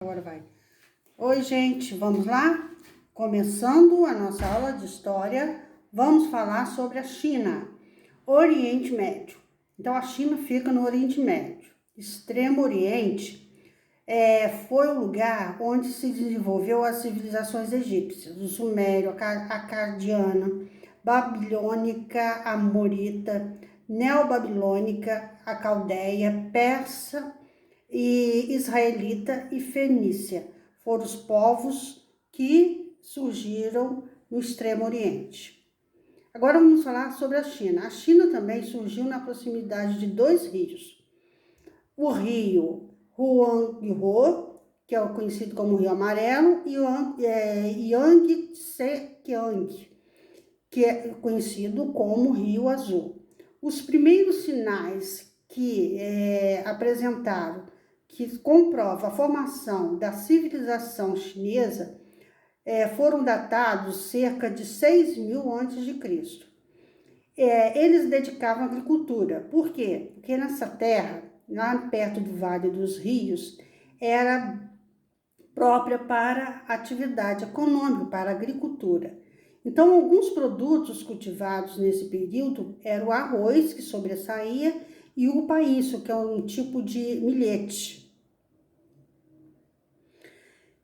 Agora vai. Oi, gente, vamos lá? Começando a nossa aula de história, vamos falar sobre a China, Oriente Médio. Então, a China fica no Oriente Médio. Extremo Oriente foi o lugar onde se desenvolveu as civilizações egípcias, o sumério, a acadiana, babilônica, amorita, neobabilônica, a caldeia, persa, e israelita e fenícia foram os povos que surgiram no Extremo Oriente. Agora vamos falar sobre a China. A China também surgiu na proximidade de dois rios. O rio Huanghe, que é conhecido como Rio Amarelo, e o Yangtze, que é conhecido como Rio Azul. Os primeiros sinais que apresentaram que comprova a formação da civilização chinesa foram datados cerca de 6.000 a.C. Eles dedicavam à agricultura. Por quê? Porque nessa terra, lá perto do Vale dos Rios, era própria para atividade econômica, para a agricultura. Então, alguns produtos cultivados nesse período eram o arroz, que sobressaía, e o paíço, que é um tipo de milhete.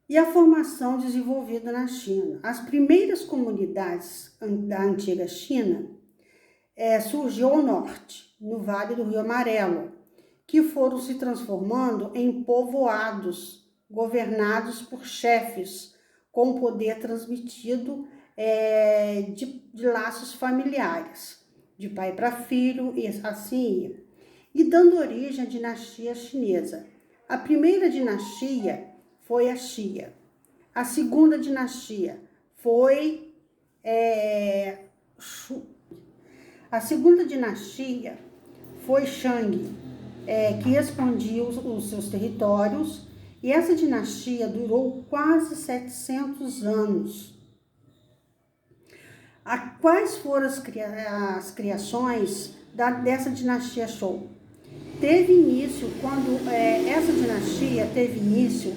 E a formação desenvolvida na China. As primeiras comunidades da antiga China surgiu ao norte, no Vale do Rio Amarelo, que foram se transformando em povoados governados por chefes com poder transmitido de laços familiares, de pai para filho e assim ia, e dando origem à dinastia chinesa. A primeira dinastia foi a Xia. A segunda dinastia foi Shang, que expandiu os seus territórios, e essa dinastia durou quase 700 anos. Quais foram as criações dessa dinastia Zhou? Essa dinastia teve início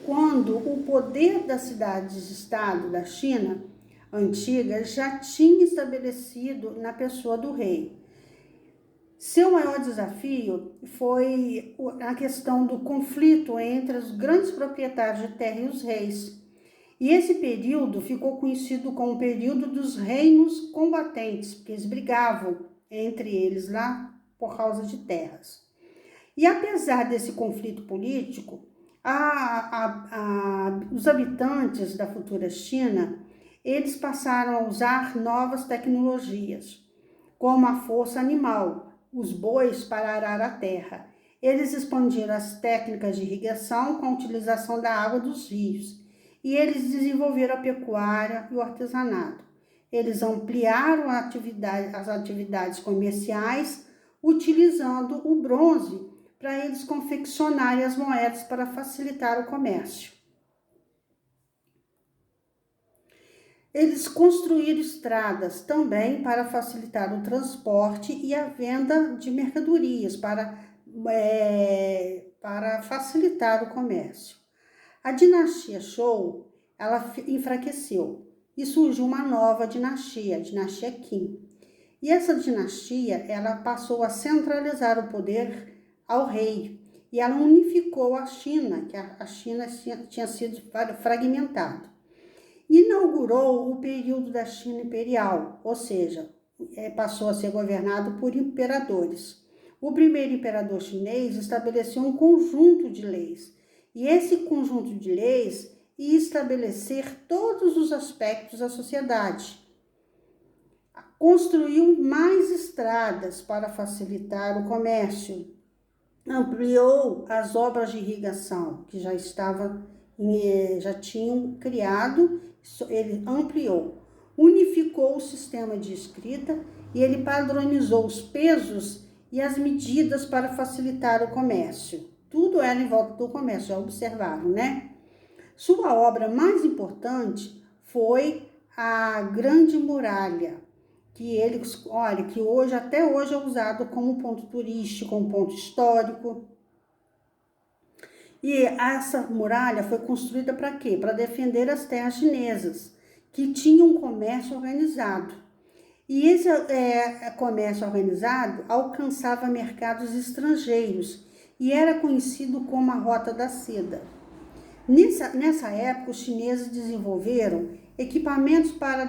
quando o poder das cidades-estado da China antiga já tinha estabelecido na pessoa do rei. Seu maior desafio foi a questão do conflito entre os grandes proprietários de terra e os reis. E esse período ficou conhecido como o período dos reinos combatentes, porque eles brigavam entre eles lá por causa de terras. E apesar desse conflito político, os habitantes da futura China, eles passaram a usar novas tecnologias, como a força animal, os bois para arar a terra. Eles expandiram as técnicas de irrigação com a utilização da água dos rios, e eles desenvolveram a pecuária e o artesanato. Eles ampliaram as atividades comerciais, utilizando o bronze para eles confeccionarem as moedas para facilitar o comércio. Eles construíram estradas também para facilitar o transporte e a venda de mercadorias, para facilitar o comércio. A dinastia Zhou, ela enfraqueceu e surgiu uma nova dinastia, a dinastia Qin. E essa dinastia, ela passou a centralizar o poder ao rei, e ela unificou a China, que a China tinha sido fragmentada. Inaugurou o período da China imperial, ou seja, passou a ser governado por imperadores. O primeiro imperador chinês estabeleceu um conjunto de leis, e esse conjunto de leis ia estabelecer todos os aspectos da sociedade. Construiu mais estradas para facilitar o comércio, ampliou as obras de irrigação que já tinham criado, ele ampliou, unificou o sistema de escrita e ele padronizou os pesos e as medidas para facilitar o comércio. Tudo era em volta do comércio, já observaram, né? Sua obra mais importante foi a Grande Muralha, que até hoje é usado como ponto turístico, como ponto histórico. E essa muralha foi construída para quê? Para defender as terras chinesas, que tinham um comércio organizado. E esse comércio organizado alcançava mercados estrangeiros e era conhecido como a Rota da Seda. Nessa época, os chineses desenvolveram equipamentos para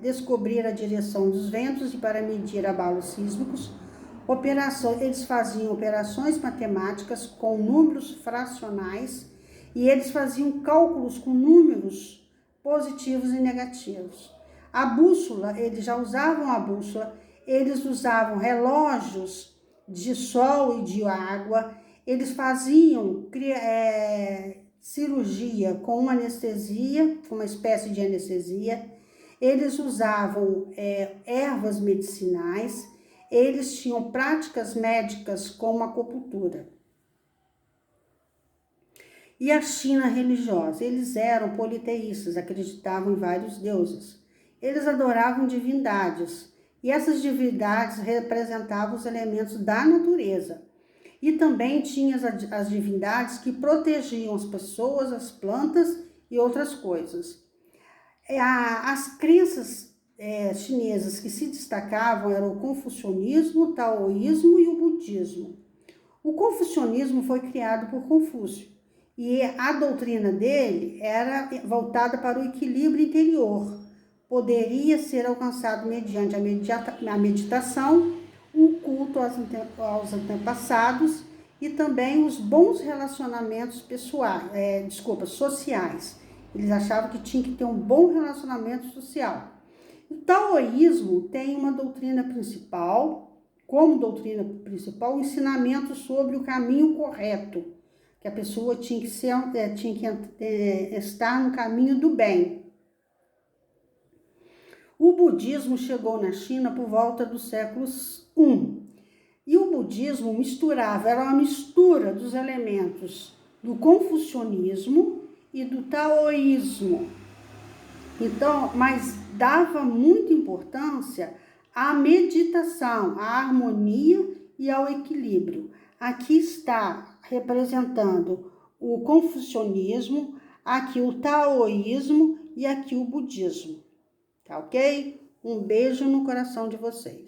descobrir a direção dos ventos e para medir abalos sísmicos. Eles faziam operações matemáticas com números fracionais e eles faziam cálculos com números positivos e negativos. A bússola, eles já usavam a bússola, eles usavam relógios de sol e de água, eles faziam cirurgia com uma anestesia, uma espécie de anestesia, eles usavam ervas medicinais, eles tinham práticas médicas como acupuntura. E a China religiosa, eles eram politeístas, acreditavam em vários deuses. Eles adoravam divindades, e essas divindades representavam os elementos da natureza. E também tinha as divindades que protegiam as pessoas, as plantas e outras coisas. As crenças chinesas que se destacavam eram o confucionismo, o taoísmo e o budismo. O confucionismo foi criado por Confúcio e a doutrina dele era voltada para o equilíbrio interior. Poderia ser alcançado mediante a meditação, o culto aos antepassados e também os bons relacionamentos sociais. Eles achavam que tinha que ter um bom relacionamento social. O taoísmo tem uma doutrina principal, como doutrina principal, o ensinamento sobre o caminho correto, que a pessoa tinha que estar no caminho do bem. O budismo chegou na China por volta dos séculos I. E o budismo era uma mistura dos elementos do confucionismo e do taoísmo. Então, mas dava muita importância à meditação, à harmonia e ao equilíbrio. Aqui está representando o confucionismo, aqui o taoísmo e aqui o budismo. Tá ok? Um beijo no coração de vocês.